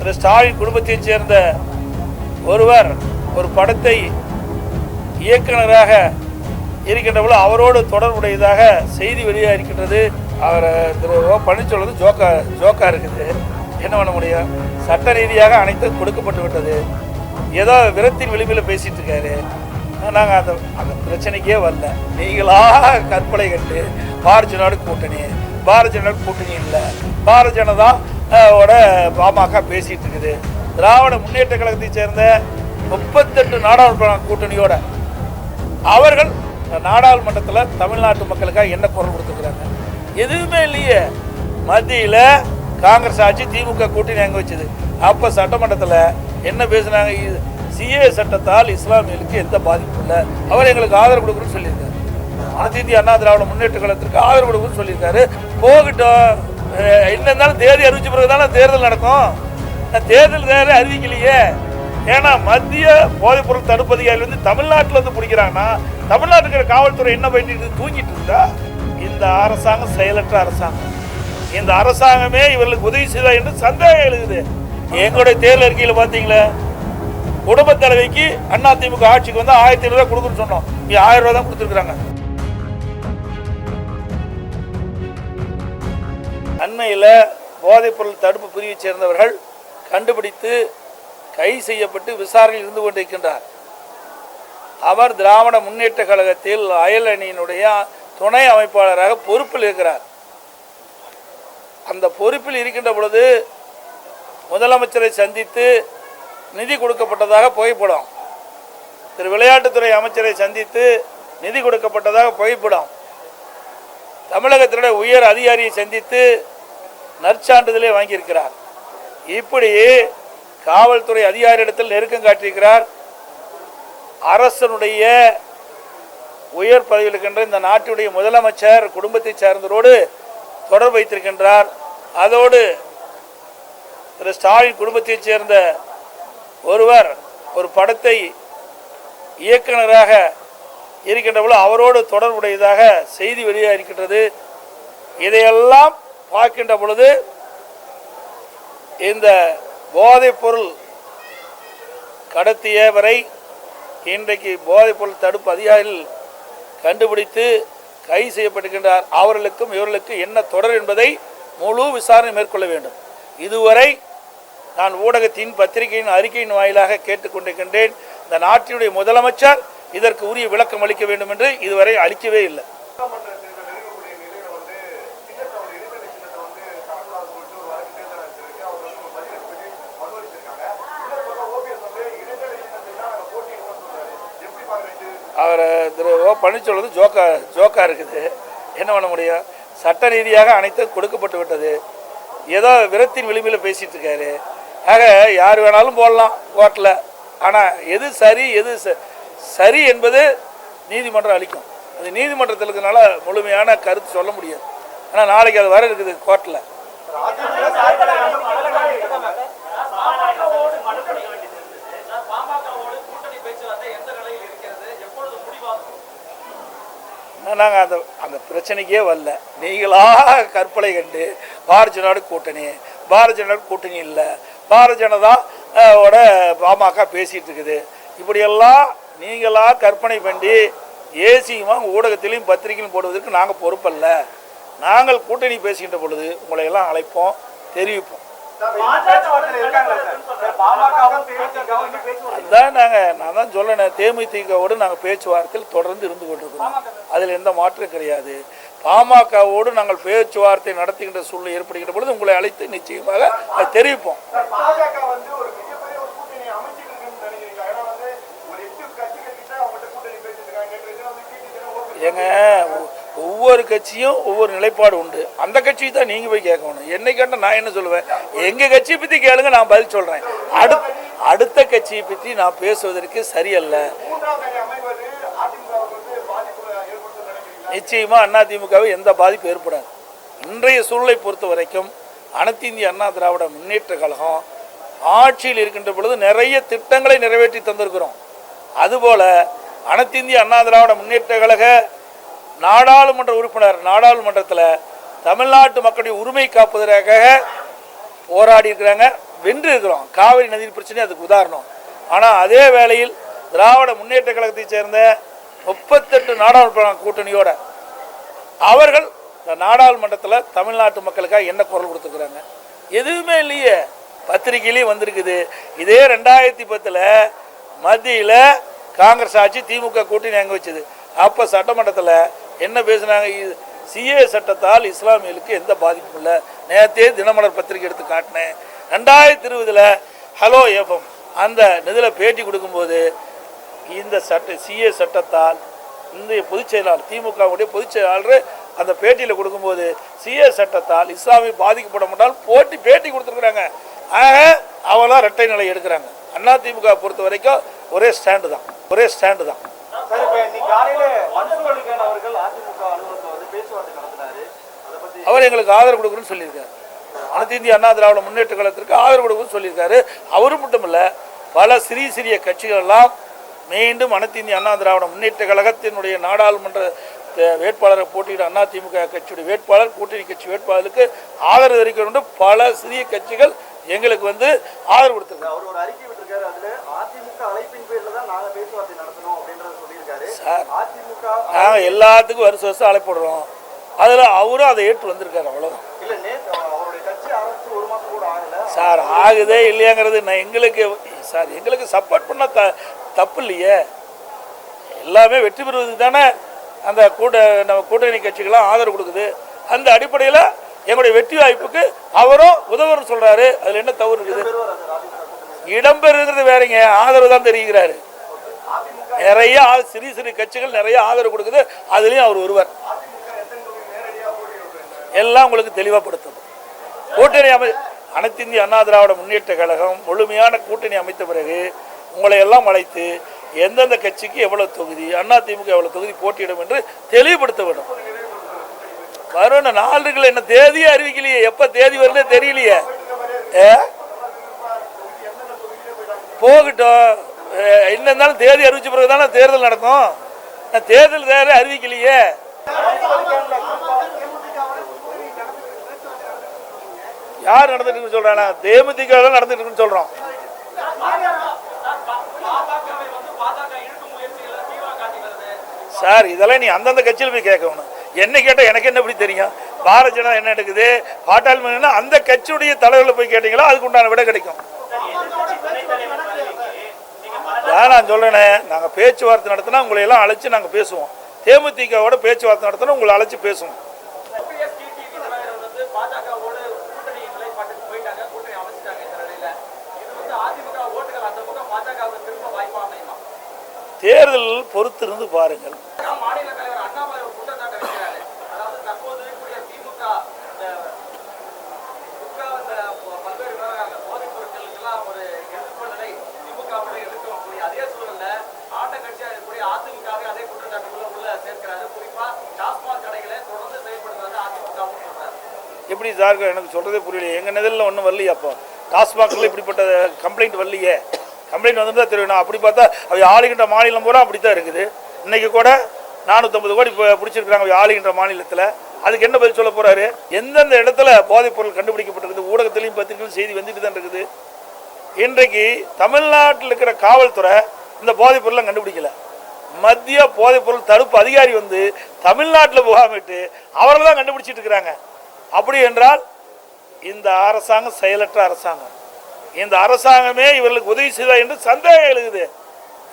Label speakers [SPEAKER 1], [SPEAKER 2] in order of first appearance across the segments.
[SPEAKER 1] திரு ஸ்டாலின் குடும்பத்தைச் சேர்ந்த ஒருவர் ஒரு படத்தை இயக்குநராக இருக்கின்றபோது அவரோடு தொடர்புடையதாக செய்தி வெளியாக இருக்கின்றது. அவர் திரு ஓ பன்னீர்செல்வம் ஜோக்கா இருக்குது. என்ன பண்ண முடியும்? சட்ட ரீதியாக அனைத்தும் கொடுக்கப்பட்டு விட்டது. ஏதோ விரத்தின் விளிம்பில் பேசிட்டு இருக்காரு. நாங்கள் அந்த பிரச்சனைக்கே வரல. நீங்களா கற்பனை கண்டு பாரதிய ஜனதா கூட்டணி இல்லை, பாரதிய ஜனதா பாமக பேசிட்டு இருக்குது. திராவிட முன்னேற்ற கழகத்தை சேர்ந்த 38 நாடாளுமன்ற கூட்டணியோட அவர்கள் நாடாளுமன்றத்தில் தமிழ்நாட்டு மக்களுக்காக என்ன குரல் கொடுத்துருக்குறாங்க? எதுவுமே இல்லையே. மத்தியில் காங்கிரஸ் ஆட்சி, திமுக கூட்டணி அங்கே வச்சுது. அப்போ சட்டமன்றத்தில் என்ன பேசுனாங்க? சிஏ சட்டத்தால் இஸ்லாமியர்களுக்கு எந்த பாதிப்பும் இல்லை, அவர் எங்களுக்கு ஆதரவு கொடுக்குறோன்னு சொல்லியிருக்காரு. அனைத்து இந்திய அண்ணா திராவிட முன்னேற்ற கழகத்திற்கு ஆதரவு கொடுக்குறோன்னு சொல்லியிருக்காரு. போகட்டும், என்ன இருந்தாலும் தேதி அறிவிச்ச பிறகு தானே தேர்தல் நடக்கும். தேர்தல் வேறு அறிவிக்கலையே. ஏன்னா மத்திய போதைப்பொருள் தடுப்பு அதிகாரிகள் வந்து தமிழ்நாட்டில் வந்து பிடிக்கிறாங்கன்னா தமிழ்நாட்டுக்கு காவல்துறை என்ன பண்ணிட்டு தூங்கிட்டு இருந்தா? இந்த அரசாங்கம் செயலற்ற அரசாங்கம். இந்த அரசாங்கமே இவர்களுக்கு உதவி செய்தா என்று சந்தேகம் எழுதுது. எங்களுடைய தேர்தல் அறிக்கையில் பார்த்தீங்களா, குடும்ப தலைவிக்கு அதிமுக ஆட்சிக்கு வந்து 1500 ரூபாய் கொடுக்குன்னு சொன்னோம். 1000 ரூபாய் தான் கொடுத்துருக்குறாங்க. அண்மையில் போதைப்பொருள் தடுப்பு பிரிவை சேர்ந்தவர்கள் கண்டுபிடித்து கைது செய்யப்பட்டு விசாரணையில் இருந்து கொண்டிருக்கின்றார். அவர் திராவிட முன்னேற்ற கழகத்தில் அயல் அணியினுடைய துணை அமைப்பாளராக பொறுப்பில் இருக்கிறார். அந்த பொறுப்பில் இருக்கின்ற பொழுது முதலமைச்சரை சந்தித்து நிதி கொடுக்கப்பட்டதாக புகைப்படம், திரு விளையாட்டுத்துறை அமைச்சரை சந்தித்து நிதி கொடுக்கப்பட்டதாக புகைப்படம், தமிழகத்தினுடைய உயர் அதிகாரியை சந்தித்து நற்சான்றிதழை வாங்கியிருக்கிறார். இப்படி காவல்துறை அதிகாரியிடத்தில் நெருக்கம் காட்டியிருக்கிறார். அரசனுடைய உயர் பதவியில் இருக்கின்ற இந்த நாட்டுடைய முதலமைச்சர் குடும்பத்தை சார்ந்தவரோடு தொடர்பு வைத்திருக்கின்றார். அதோடு திரு ஸ்டாலின் குடும்பத்தைச் சேர்ந்த ஒருவர் ஒரு படத்தை இயக்குநராக இருக்கின்றபோது அவரோடு தொடர்புடையதாக செய்தி வெளியாக இருக்கின்றது. இதையெல்லாம் பார்க்கின்ற பொழுது இந்த போதைப்பொருள் கடத்தியவரை இன்றைக்கு போதைப்பொருள் தடுப்பு அதிகாரிகள் கண்டுபிடித்து கைது செய்யப்பட்டிருக்கின்றார். அவர்களுக்கும் இவர்களுக்கும் என்ன தொடர் என்பதை முழு விசாரணை மேற்கொள்ள வேண்டும். இதுவரை நான் ஊடகத்தின் பத்திரிகையின் அறிக்கையின் வாயிலாக கேட்டுக்கொண்டிருக்கின்றேன். இந்த நாட்டினுடைய முதலமைச்சர் இதற்கு உரிய விளக்கம் அளிக்க வேண்டும் என்று இதுவரை அளிக்கவே இல்லை. அவர் திரு ஓ பன்னீர்செல்வம் ஜோக்கா இருக்குது. என்ன பண்ண முடியும்? சட்ட ரீதியாக அனைத்தும் கொடுக்கப்பட்டு விட்டது. ஏதோ விரத்தின் விளிம்பில் பேசிட்டு இருக்காரு. ஆக யார் வேணாலும் போடலாம் கோர்ட்டில். ஆனால் எது சரி என்பது நீதிமன்றம் அளிக்கும். அது நீதிமன்றத்தில் இருக்கிறதுனால முழுமையான கருத்து சொல்ல முடியாது. ஆனால் நாளைக்கு அது வர இருக்குது கோர்ட்டில். நாங்கள் அந்த பிரச்சனைக்கே வரல. நீங்களா கற்பனை கண்டு பாரதிய ஜனதா கூட்டணி இல்லை, பாரதிய ஜனதா பாமக பேசிட்டு இருக்குது. இப்படியெல்லாம் நீங்களா கற்பனை பண்ணி ஏசியமாக ஊடகத்திலையும் பத்திரிகையிலும் போடுவதற்கு நாங்கள் பொறுப்பல்ல. நாங்கள் கூட்டணி பேசுகின்ற பொழுது உங்களை எல்லாம் அழைப்போம், தெரிவிப்போம். அதுதான் நான் தான் சொல்லணும். தேமுதிகவோடு நாங்கள் பேச்சுவார்த்தையில் தொடர்ந்து இருந்து கொண்டிருக்கிறோம். அதில் எந்த மாற்றம் கிடையாது. பாமகவோடு நாங்கள் பேச்சுவார்த்தை நடத்துகின்ற சூழ்நிலை ஏற்படுகின்ற பொழுது உங்களை அழைத்து நிச்சயமாக அதை தெரிவிப்போம். ஏங்க, ஒவ்வொரு கட்சியும் ஒவ்வொரு நிலைப்பாடு உண்டு. அந்த கட்சியை தான் நீங்கள் போய் கேட்கணும். என்னை கேட்டால் நான் என்ன சொல்லுவேன்? எங்கள் கட்சியை பற்றி கேளுங்க, நான் பதில் சொல்கிறேன். அடுத்த கட்சியை பற்றி நான் பேசுவதற்கு சரியல்ல. நிச்சயமாக அதிமுகவை எந்த பாதிப்பு ஏற்படாது. இன்றைய சூழலை பொறுத்த வரைக்கும் அனைத்து இந்திய அண்ணா திராவிட முன்னேற்ற கழகம் ஆட்சியில் இருக்கின்ற பொழுது நிறைய திட்டங்களை நிறைவேற்றி தந்திருக்கிறோம். அதுபோல் அனைத்து இந்திய அண்ணா திராவிட முன்னேற்ற கழக நாடாளுமன்ற உறுப்பினர் நாடாளுமன்றத்தில் தமிழ்நாட்டு மக்களுடைய உரிமை காப்பதற்காக போராடி இருக்கிறாங்க. வென்று இருக்கிறோம். காவிரி நதி பிரச்சனை அதுக்கு உதாரணம். ஆனால் அதே வேளையில் திராவிட முன்னேற்ற கழகத்தை சேர்ந்த 38 நாடாளுமன்ற கூட்டணியோட அவர்கள் இந்த நாடாளுமன்றத்தில் தமிழ்நாட்டு மக்களுக்காக என்ன குரல் கொடுத்துருக்குறாங்க? எதுவுமே இல்லையே. பத்திரிகையிலையும் வந்திருக்குது. இதே 2010 மத்தியில் காங்கிரஸ் ஆட்சி திமுக கூட்டணி அங்கே வச்சுது. அப்போ சட்டமன்றத்தில் என்ன பேசுனாங்க? சிஏ சட்டத்தால் இஸ்லாமியர்களுக்கு எந்த பாதிப்பும் இல்லை. நேற்றே தினமலர் பத்திரிகை எடுத்து காட்டினேன். 2020 ஹலோ எஃப்எம் அந்த இதில் பேட்டி கொடுக்கும்போது இந்த சிஏ சட்டத்தால் இந்த பொதுச் செயலாளர் திமுகவுடைய பொதுச் செயலாளர் அந்த பேட்டியில் கொடுக்கும்போது சிஏ சட்டத்தால் இஸ்லாமிய பாதிக்கப்பட மாட்டால் பேட்டி கொடுத்துருக்குறாங்க. ஆக அவெல்லாம் இரட்டை நிலை எடுக்கிறாங்க. அதிமுக பொறுத்த வரைக்கும் ஒரே ஸ்டாண்டு தான். அவர் எங்களுக்கு ஆதரவு கொடுக்குறேன்னு சொல்லியிருக்காரு. அனைத்து இந்திய அண்ணா திராவிட முன்னேற்ற கழகத்திற்கு ஆதரவு கொடுக்குன்னு சொல்லியிருக்காரு. அவரு மட்டும் இல்லை, பல சிறிய கட்சிகள் எல்லாம் மீண்டும் அனைத்து இந்திய அண்ணா திராவிட முன்னேற்ற கழகத்தினுடைய நாடாளுமன்ற வேட்பாளரை போட்டியிட அதிமுக கட்சியுடைய வேட்பாளர் கூட்டணி கட்சி வேட்பாளருக்கு ஆதரவு தெரிவிக்க வேண்டும். பல சிறிய கட்சிகள் எங்களுக்கு ஆதரவு கொடுத்துருக்காங்க. அவர் ஒரு அறிக்கை விட்டுருக்காரு. அதுல அதிமுக அழைப்பின் பேர்ல தான் நாங்க பேச்சுவார்த்தை நடத்தணும் அப்படின்றத சொல்லியிருக்காரு. சார், நாங்க எல்லாத்துக்கும் வருஷம் அழைப்படுறோம். அதுல அவரும் அதை ஏற்று வந்திருக்காரு. அவ்வளவுதான். இல்ல, நேத்து அவருடைய கட்சி ஆரம்பிச்சு 1 மாசம் கூட ஆகல சார். ஆகுதே இல்லையாங்கிறது நான் எங்களுக்கு சப்போர்ட் பண்ண தப்பு இல்லையே. எல்லாமே வெற்றி பெறுவதுக்கு தானே அந்த நம்ம கூட்டணி கட்சிகள்லாம் ஆதரவு கொடுக்குது. அந்த அடிப்படையில் எங்களுடைய வெற்றி வாய்ப்புக்கு அவரும் உதவுன்னு சொல்றாரு. அதுல என்ன தவறு இருக்குது? இடம்பெறுகிறது வேறங்க, ஆதரவு தான் தெரிவிக்கிறாரு. நிறைய சிறு கட்சிகள் நிறைய ஆதரவு கொடுக்குது. அதுலயும் அவர் ஒருவர். எல்லாம் உங்களுக்கு தெளிவாப்படுத்தும். கூட்டணி அனைத்து இந்திய அண்ணா திராவிட முன்னேற்ற கழகம் முழுமையான கூட்டணி அமைத்த பிறகு உங்களை எல்லாம் அழைத்து எந்தெந்த கட்சிக்கு எவ்வளவு தொகுதி, அதிமுக எவ்வளவு தொகுதி போட்டியிடும் என்று தெளிவுபடுத்த வேண்டும். வரும் 4 என்ன தேதியே அறிவிக்கலையே. எப்ப தேதி வருது தெரியலையே. போகட்டும், என்ன இருந்தாலும் தேதி அறிவிச்ச பிறகு தானே தேர்தல் நடக்கும். தேர்தல் தேவை அறிவிக்கலையே. யார் நடந்துட்டு இருக்குன்னு சொல்றாங்க? தேமுதிக நடந்துட்டு இருக்குன்னு சொல்றோம். சார், இதெல்லாம் நீ அந்தந்த கட்சியில் போய் கேட்கணும். என்ன கேட்டால் எனக்கு என்ன எப்படி தெரியும்? பாரதிய ஜனதா என்ன எடுக்குது, பாட்டாளி அந்த கட்சியுடைய தலைவர்களை போய் கேட்டீங்களா அதுக்கு உண்டான விட கிடைக்கும். நான் சொல்றேனே, நாங்கள் பேச்சுவார்த்தை நடத்தினா உங்களை எல்லாம் அழைச்சி நாங்கள் பேசுவோம். தேமுதிகவோட பேச்சுவார்த்தை நடத்தினா உங்களை அழைச்சி பேசுவோம். தேர்தல் பொறுத்திருந்து பாருங்கள். எப்படி சார் எனக்கு சொல்றதே புரியல. எங்க நிதியில் ஒன்றும் வரலையா? அப்போ டாஸ்மாக்ல இப்படிப்பட்ட கம்ப்ளைண்ட் வரலையே. கம்ப்ளைண்ட் வந்து தான் தெரியும். அப்படி பார்த்தா அவை ஆளுகின்ற மாநிலம் பூரா அப்படித்தான் இருக்குது. இன்னைக்கு கூட 450 கோடி பிடிச்சிருக்கிறாங்க ஆளுகின்ற மாநிலத்தில். அதுக்கு என்ன பதில் சொல்ல போறாரு? எந்தெந்த இடத்துல போதைப் பொருள் கண்டுபிடிக்கப்பட்டிருக்குது? ஊடகத்திலையும் பத்திரிகையும் செய்தி வந்துட்டு தான் இருக்குது. இன்றைக்கு தமிழ்நாட்டில் இருக்கிற காவல்துறை இந்த போதைப் பொருளை கண்டுபிடிக்கல. மத்திய போதைப் பொருள் தடுப்பு அதிகாரி தமிழ்நாட்டில் முகாமிட்டு அவர்கள் தான் கண்டுபிடிச்சிட்டு இருக்கிறாங்க. அப்படி என்றால் இந்த அரசாங்கம் செயலற்ற அரசாங்கம். இந்த அரசாங்கமே இவர்களுக்கு உதவி செய்தா என்று சந்தேகம் எழுகுது.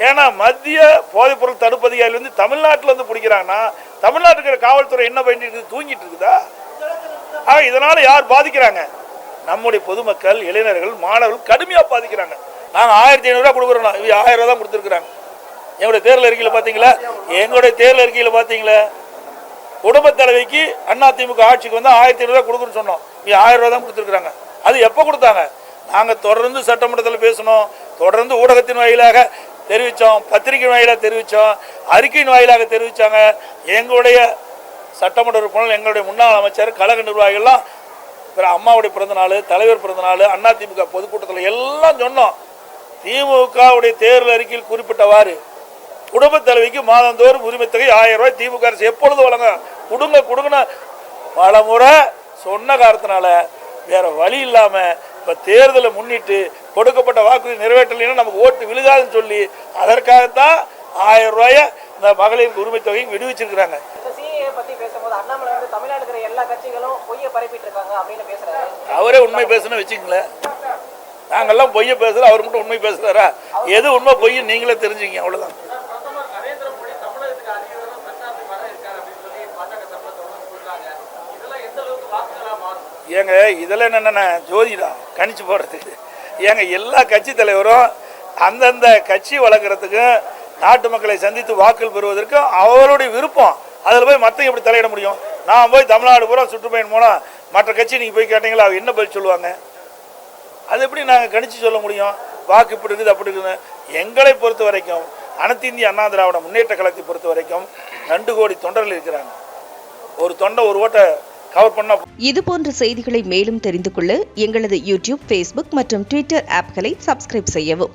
[SPEAKER 1] ஏன்னா மத்திய போதைப் பொருள் தடுப்பு அதிகாரி தமிழ்நாட்டில் பிடிக்கிறாங்கன்னா தமிழ்நாட்டுக்கு காவல்துறை என்ன பண்ணிட்டு தூங்கிட்டு இருக்குதா? இதனால யார் பாதிக்கிறாங்க? நம்முடைய பொதுமக்கள், இளைஞர்கள், மாணவர்கள் கடுமையாக பாதிக்கிறாங்க. நாங்கள் 1500 ரூபா கொடுக்குறோம். 1000 ரூபா தான் கொடுத்துருக்குறாங்க. எங்களுடைய தேர்தல் அறிக்கையில் பார்த்தீங்களா? எங்களுடைய தேர்தல் அறிக்கையில் பார்த்தீங்களா? குடும்பத் தலைவிக்கு அதிமுக ஆட்சிக்கு 1500 ரூபா கொடுக்குறோன்னு சொன்னோம். 1000 ரூபா தான் கொடுத்துருக்குறாங்க. அது எப்போ கொடுத்தாங்க? நாங்கள் தொடர்ந்து சட்டமன்றத்தில் பேசணும், தொடர்ந்து ஊடகத்தின் வாயிலாக தெரிவித்தோம், பத்திரிகை வாயிலாக தெரிவித்தோம், அறிக்கையின் வாயிலாக தெரிவித்தாங்க. எங்களுடைய சட்டமன்ற உறுப்பினர்கள், எங்களுடைய முன்னாள் அமைச்சர், கழக நிர்வாகிகள்லாம் அம்மாவுடைய பிறந்தநாள், தலைவர் பிறந்தநாள், அதிமுக பொதுக்கூட்டத்தில் எல்லாம் சொன்னோம். திமுகவுடைய தேர்தல் அறிக்கையில் குறிப்பிட்டவாறு குடும்பத் தலைவிக்கு மாதந்தோறும் உரிமை தொகை 1000 ரூபாய் திமுக அரசு எப்பொழுது வழங்க கொடுங்கன்னு பல முறை சொன்ன காரணத்தினால வேற வழி இல்லாமல் இப்போ தேர்தலை முன்னிட்டு கொடுக்கப்பட்ட வாக்குறுதி நிறைவேற்றலைன்னா நமக்கு ஓட்டு விழுகாதுன்னு சொல்லி அதற்காகத்தான் 1000 ரூபாயை இந்த மகளிருக்கு உரிமை தொகையும் விடுவிச்சிருக்கிறாங்க. அவரே உண்மை பேசணும் வச்சுங்களேன். நாங்கெல்லாம் பொய்ய பேசுகிறோம், அவர் மட்டும் உண்மை பேசுகிறாரா? எது உண்மை பொய்ய நீங்களே தெரிஞ்சுக்கிங்க, அவ்வளோதான். ஏங்க இதெல்லாம் என்னென்ன ஜோதிடா கணிச்சு போடுறதுக்கு? ஏங்க எல்லா கட்சி தலைவரும் அந்தந்த கட்சி வளர்க்குறதுக்கும் நாட்டு மக்களை சந்தித்து வாக்குகள் பெறுவதற்கும் அவருடைய விருப்பம். அதில் போய் மற்ற எப்படி தலையிட முடியும்? நான் போய் தமிழ்நாடு பூரா சுற்றுப்பயணம் போனால் மற்ற கட்சி நீங்கள் போய் கேட்டீங்களா அவங்க என்ன பதில் சொல்லுவாங்க? அது எப்படி நாங்கள் கணிச்சு சொல்ல முடியும்? வாக்கு இப்படி இருக்குது அப்படி இருக்குது. எங்களை பொறுத்த வரைக்கும் அனைத்து இந்திய அண்ணா திராவிட முன்னேற்ற கழகத்தை பொறுத்த வரைக்கும் 2 கோடி தொண்டர்கள் இருக்கிறாங்க. ஒரு தொண்டை ஒரு ஓட்டை கவர் பண்ண.
[SPEAKER 2] இது போன்ற செய்திகளை மேலும் தெரிந்து கொள்ள எங்களது யூடியூப், ஃபேஸ்புக் மற்றும் ட்விட்டர் ஆப்களை சப்ஸ்கிரைப் செய்யவும்.